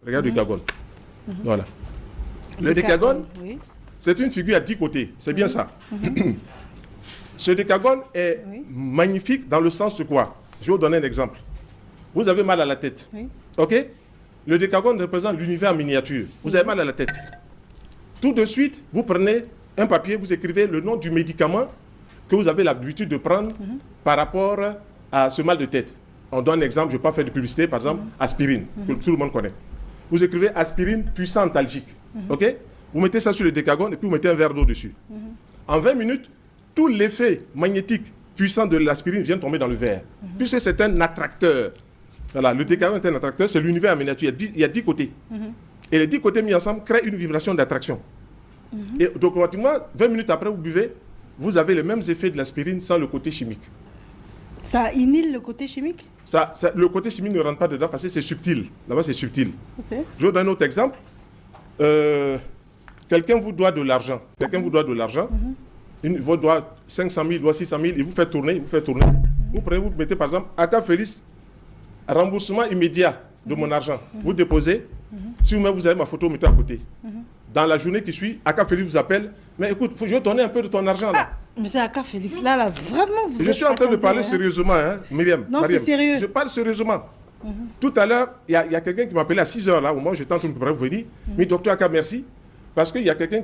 Regarde le décagone. Voilà. Le décagone, oui, c'est une figure à 10 côtés. C'est bien ça. Ce décagone est magnifique dans le sens de quoi? Je vais vous donner un exemple. Vous avez mal à la tête. Oui. OK? Le décagone représente l'univers en miniature. Vous avez mal à la tête. Tout de suite, vous prenez un papier, vous écrivez le nom du médicament que vous avez l'habitude de prendre par rapport à ce mal de tête. On donne un exemple, je ne vais pas faire de publicité, par exemple, aspirine, que tout le monde connaît. Vous écrivez aspirine puissant antalgique. OK? Vous mettez ça sur le décagone et puis vous mettez un verre d'eau dessus. En 20 minutes, tout l'effet magnétique puissant de l'aspirine vient tomber dans le verre. Puisque c'est un attracteur. Voilà, le décagone est un attracteur, c'est l'univers en miniature. Il y a 10 côtés. Et les 10 côtés mis ensemble créent une vibration d'attraction. Et donc, automatiquement, 20 minutes après, vous buvez, vous avez les mêmes effets de l'aspirine sans le côté chimique. Ça annule le côté chimique? Le côté chimique ne rentre pas dedans parce que c'est subtil. Là-bas, c'est subtil. Okay. Je vais donner un autre exemple. Quelqu'un vous doit de l'argent. Il vous doit 500 000, il doit 600 000, il vous fait tourner, Vous prenez, vous mettez par exemple, Aka Félix, remboursement immédiat de mon argent. Vous déposez. Si vous-même vous avez ma photo, mettez à côté. Dans la journée qui suit, Aka Félix vous appelle. Mais écoute, je vais donner un peu de ton argent là. Monsieur Aka Félix, là, vraiment, vous Je suis en train de parler sérieusement, hein, Myriam. Non, c'est sérieux. Je parle sérieusement. Tout à l'heure, il y a quelqu'un qui m'appelait à 6 h là, au moment où j'étais en train de préparer, vous dire, mais docteur Aka, merci. Parce qu'il y a quelqu'un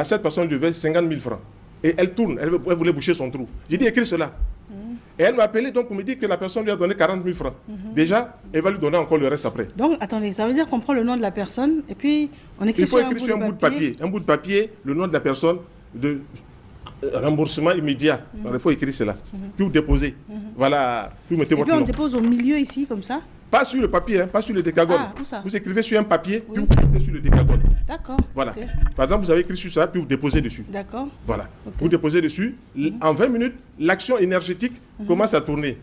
cette personne devait 50 000 francs. Et elle tourne, elle voulait boucher son trou. J'ai dit, écris cela. Et elle m'a appelé donc pour me dire que la personne lui a donné 40 000 francs. Déjà, elle va lui donner encore le reste après. Donc, attendez, ça veut dire qu'on prend le nom de la personne et puis on écrit sur un bout de papier. Un bout de papier, le nom de la personne, de remboursement immédiat. Alors, il faut écrire cela. Puis vous déposez. Voilà, puis vous mettez votre nom. Et puis on dépose au milieu ici, comme ça? Pas sur le papier, hein, pas sur le décagone. Où ça? Vous écrivez sur un papier, puis vous mettez sur le décagone. D'accord. Voilà. Okay. Par exemple, vous avez écrit sur ça, puis vous déposez dessus. D'accord. Voilà. Vous déposez dessus. En 20 minutes, l'action énergétique commence à tourner.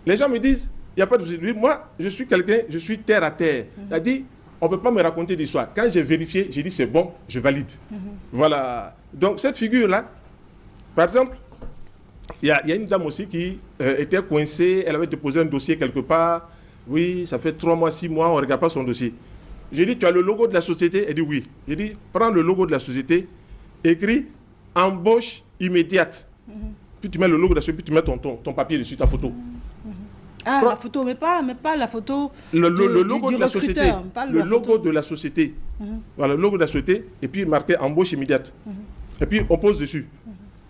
Les gens me disent, il n'y a pas de... Moi, je suis quelqu'un, je suis terre à terre. C'est-à-dire, on ne peut pas me raconter d'histoire. Quand j'ai vérifié, j'ai dit c'est bon, je valide. Voilà. Donc, cette figure-là, par exemple, il y a une dame aussi qui était coincée, elle avait déposé un dossier quelque part. Oui, ça fait 3 mois, 6 mois, on ne regarde pas son dossier. J'ai dit, tu as le logo de la société? Elle dit oui. J'ai dit, prends le logo de la société, écris embauche immédiate. Puis tu mets le logo de la société, puis tu mets ton papier dessus, ta photo. Ah, la photo, mais pas la photo le logo de la société. Le logo de la société. Voilà, le logo de la société, et puis marqué embauche immédiate. Et puis on pose dessus.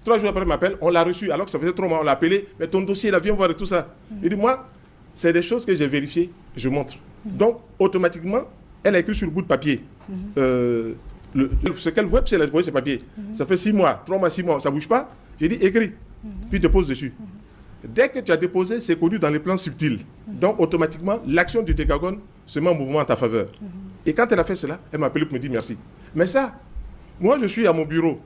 3 jours après, elle m'appelle, on l'a reçu, alors que ça faisait 3 mois, on l'a appelé, mais ton dossier, là, viens voir et tout ça. Il dit, moi, c'est des choses que j'ai vérifiées, je montre. Donc, automatiquement, elle a écrit sur le bout de papier. Ce qu'elle voit, puis elle a déposé ce papier. Ça fait 6 mois, 3 mois, 6 mois, ça ne bouge pas. J'ai dit, écris, puis dépose dessus. Dès que tu as déposé, c'est connu dans les plans subtils. Donc, automatiquement, l'action du décagone se met en mouvement en ta faveur. Et quand elle a fait cela, elle m'a appelé pour me dire merci. Mais ça, moi, je suis à mon bureau.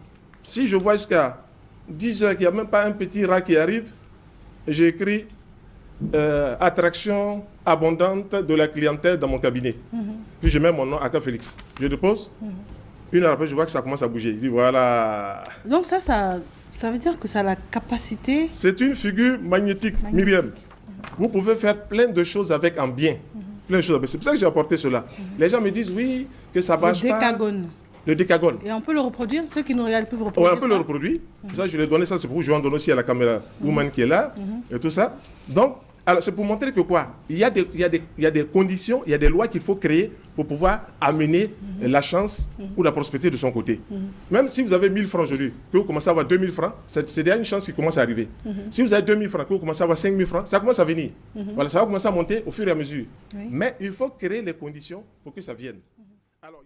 Si je vois jusqu'à 10 heures qu'il n'y a même pas un petit rat qui arrive, j'ai écrit attraction abondante de la clientèle dans mon cabinet. Puis je mets mon nom, Aka Félix. Je dépose. 1 heure après, je vois que ça commence à bouger. Je dis voilà. Donc ça veut dire que ça a la capacité... C'est une figure magnétique, Myriam. Vous pouvez faire plein de choses avec en bien. Plein de choses. C'est pour ça que j'ai apporté cela. Les gens me disent oui, que ça ne marche pas. Le décagone. Et on peut le reproduire, ceux qui nous regardent peuvent reproduire. Oui, on peut le reproduire. Ça, je l'ai donné, ça c'est pour vous. Je vais en donner aussi à la caméra woman qui est là et tout ça. Donc, c'est pour montrer que quoi? Il y a des conditions, il y a des lois qu'il faut créer pour pouvoir amener la chance ou la prospérité de son côté. Même si vous avez 1000 francs aujourd'hui, que vous commencez à avoir 2000 francs, c'est déjà une chance qui commence à arriver. Si vous avez 2000 francs, que vous commencez à avoir 5000 francs, ça commence à venir. Voilà, ça va commencer à monter au fur et à mesure. Mais il faut créer les conditions pour que ça vienne. Alors,